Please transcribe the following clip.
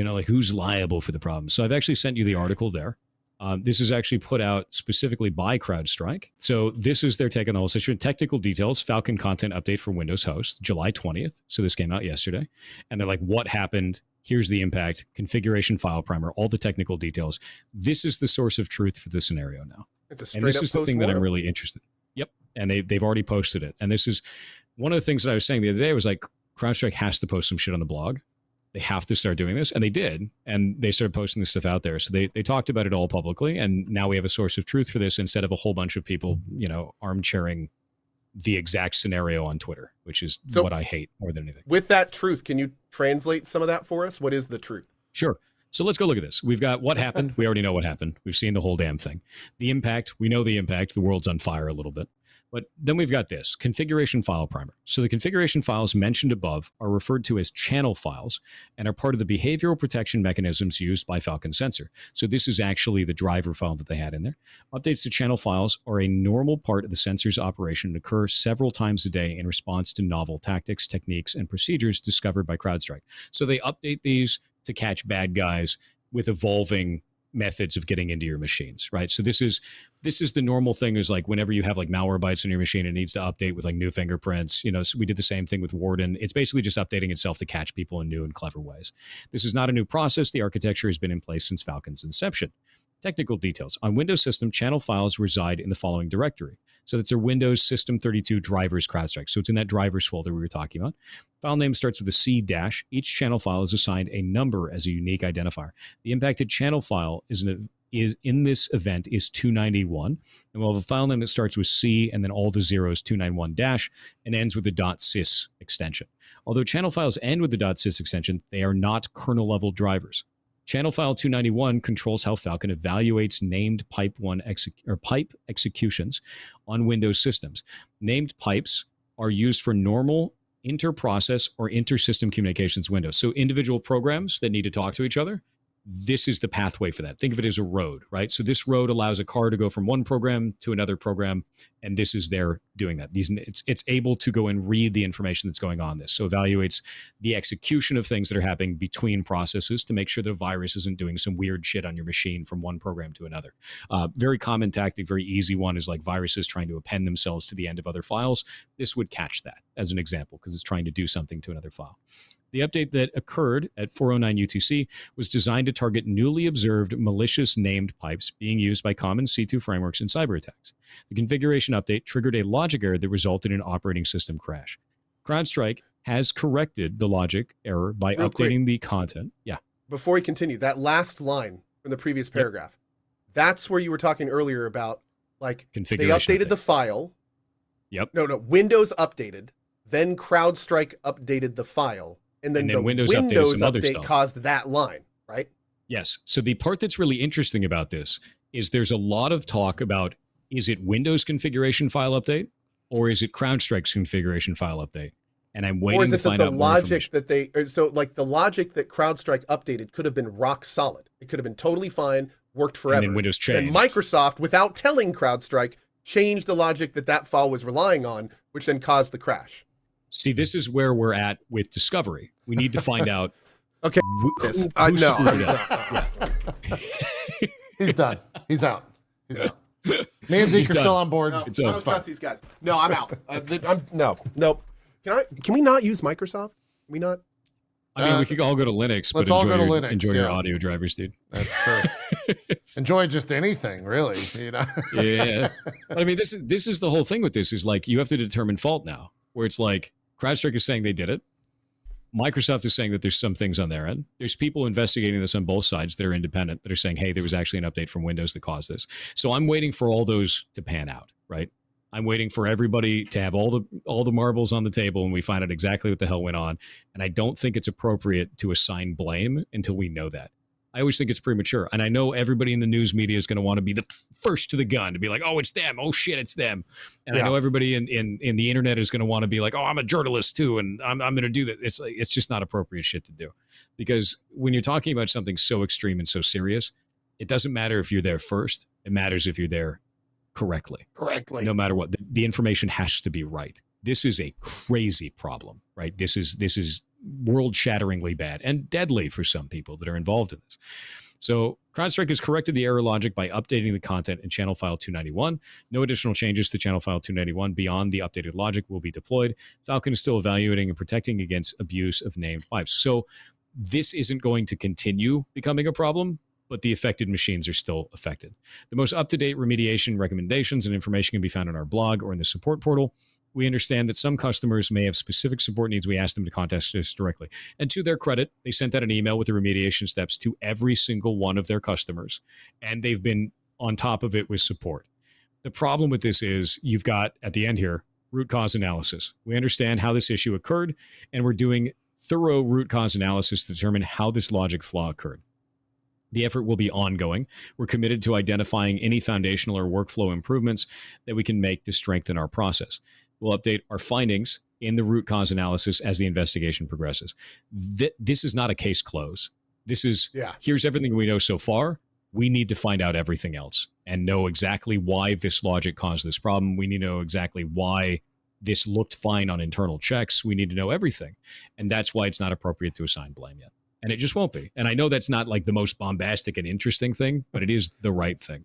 like who's liable for the problem. So I've actually sent you the article there. This is actually put out specifically by CrowdStrike. So this is their take on the whole situation. Technical details, Falcon content update for Windows host, July 20th. So this came out yesterday. And they're like, what happened? Here's the impact, configuration file primer, all the technical details. This is the source of truth for the scenario now. It's a and this is the thing that I'm really interested in. Yep. And they've already posted it. And this is one of the things that I was saying the other day was like, CrowdStrike has to post some shit on the blog. They have to start doing this. And they did. And they started posting this stuff out there. So they talked about it all publicly. And now we have a source of truth for this instead of a whole bunch of people, armchairing the exact scenario on Twitter, which is what I hate more than anything. With that truth, can you translate some of that for us? What is the truth? Sure. So let's go look at this. We've got what happened. We already know what happened. We've seen the whole damn thing. The impact, we know the impact. The world's on fire a little bit. But then we've got this configuration file primer. So the configuration files mentioned above are referred to as channel files and are part of the behavioral protection mechanisms used by Falcon Sensor. So this is actually the driver file that they had in there. Updates to channel files are a normal part of the sensor's operation and occur several times a day in response to novel tactics, techniques, and procedures discovered by CrowdStrike. So they update these to catch bad guys with evolving methods of getting into your machines, right? So this is the normal thing is like whenever you have like Malwarebytes on your machine, it needs to update with like new fingerprints. So we did the same thing with Warden. It's basically just updating itself to catch people in new and clever ways. This is not a new process. The architecture has been in place since Falcon's inception. Technical details. On Windows system, channel files reside in the following directory. So that's a Windows System 32 drivers CrowdStrike. So it's in that drivers folder we were talking about. File name starts with a C dash. Each channel file is assigned a number as a unique identifier. The impacted channel file is in this event is 291. And we'll have a file name that starts with C and then all the zeros 291 dash and ends with the .sys extension. Although channel files end with the .sys extension, they are not kernel level drivers. Channel file 291 controls how Falcon evaluates named pipe executions on Windows systems. Named pipes are used for normal inter-process or inter-system communications windows. So individual programs that need to talk to each other, this is the pathway for that. Think of it as a road, right? So this road allows a car to go from one program to another program, and this is there doing that. It's able to go and read the information that's going on this. So evaluates the execution of things that are happening between processes to make sure that a virus isn't doing some weird shit on your machine from one program to another. Very common tactic, very easy one is like viruses trying to append themselves to the end of other files. This would catch that as an example because it's trying to do something to another file. The update that occurred at 409 UTC was designed to target newly observed malicious named pipes being used by common C2 frameworks in cyber attacks. The configuration update triggered a logic error that resulted in an operating system crash. CrowdStrike has corrected the logic error by updating the content. Yeah. Before we continue, that last line from the previous paragraph, that's where you were talking earlier about like they updated the file. Yep. No, Windows updated, then CrowdStrike updated the file. And then the Windows update caused that line, right? Yes. So the part that's really interesting about this is there's a lot of talk about, is it Windows configuration file update or is it CrowdStrike's configuration file update? And I'm waiting to find out more information. The logic that CrowdStrike updated could have been rock solid. It could have been totally fine, worked forever. And then Windows changed. And Microsoft, without telling CrowdStrike, changed the logic that file was relying on, which then caused the crash. See, this is where we're at with Discovery. We need to find out. Okay. He's done. He's out. Me and Zeke are still on board. No, I don't trust these guys. No, I'm out. No. Can we not use Microsoft? Can we not? I mean, we could all go to Linux, but enjoy your audio drivers, dude. That's true. Enjoy just anything, really. Yeah. I mean, this is the whole thing with this is like you have to determine fault now, where it's like CrowdStrike is saying they did it. Microsoft is saying that there's some things on their end. There's people investigating this on both sides that are independent that are saying, hey, there was actually an update from Windows that caused this. So I'm waiting for all those to pan out, right? I'm waiting for everybody to have all the marbles on the table and we find out exactly what the hell went on. And I don't think it's appropriate to assign blame until we know that. I always think it's premature. And I know everybody in the news media is going to want to be the first to the gun to be like, oh, it's them. Oh, shit, it's them. And I know everybody in the internet is going to want to be like, oh, I'm a journalist too. And I'm going to do that. It's just not appropriate shit to do. Because when you're talking about something so extreme and so serious, it doesn't matter if you're there first. It matters if you're there correctly. No matter what. The information has to be right. This is a crazy problem, right? This is world-shatteringly bad and deadly for some people that are involved in this. So Crowdstrike has corrected the error logic by updating the content in channel file 291. No additional changes to channel file 291 beyond the updated logic will be deployed. Falcon is still evaluating and protecting against abuse of named pipes. So this isn't going to continue becoming a problem, but the affected machines are still affected. The most up-to-date remediation recommendations and information can be found on our blog or in the support portal. We understand that some customers may have specific support needs. We ask them to contact us directly. And to their credit, they sent out an email with the remediation steps to every single one of their customers, and they've been on top of it with support. The problem with this is you've got, at the end here, root cause analysis. We understand how this issue occurred, and we're doing thorough root cause analysis to determine how this logic flaw occurred. The effort will be ongoing. We're committed to identifying any foundational or workflow improvements that we can make to strengthen our process. We'll update our findings in the root cause analysis as the investigation progresses. This is not a case close. This is, here's everything we know so far. We need to find out everything else and know exactly why this logic caused this problem. We need to know exactly why this looked fine on internal checks. We need to know everything. And that's why it's not appropriate to assign blame yet. And it just won't be. And I know that's not like the most bombastic and interesting thing, but it is the right thing.